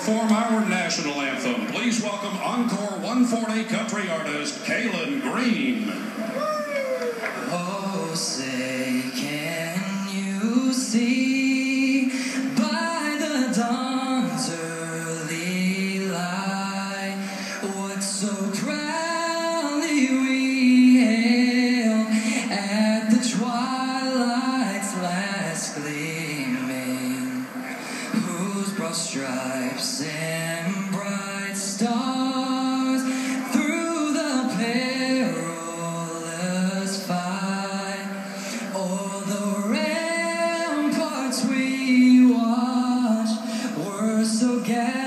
perform our national anthem. Please welcome Encore 140 country artist Kaylin Green. Oh, say, can you see by the dawn's early light what so proudly we hailed at the twilight's last gleaming, whose broad stripes and bright stars through the perilous fight o'er the ramparts we watched were so gallant.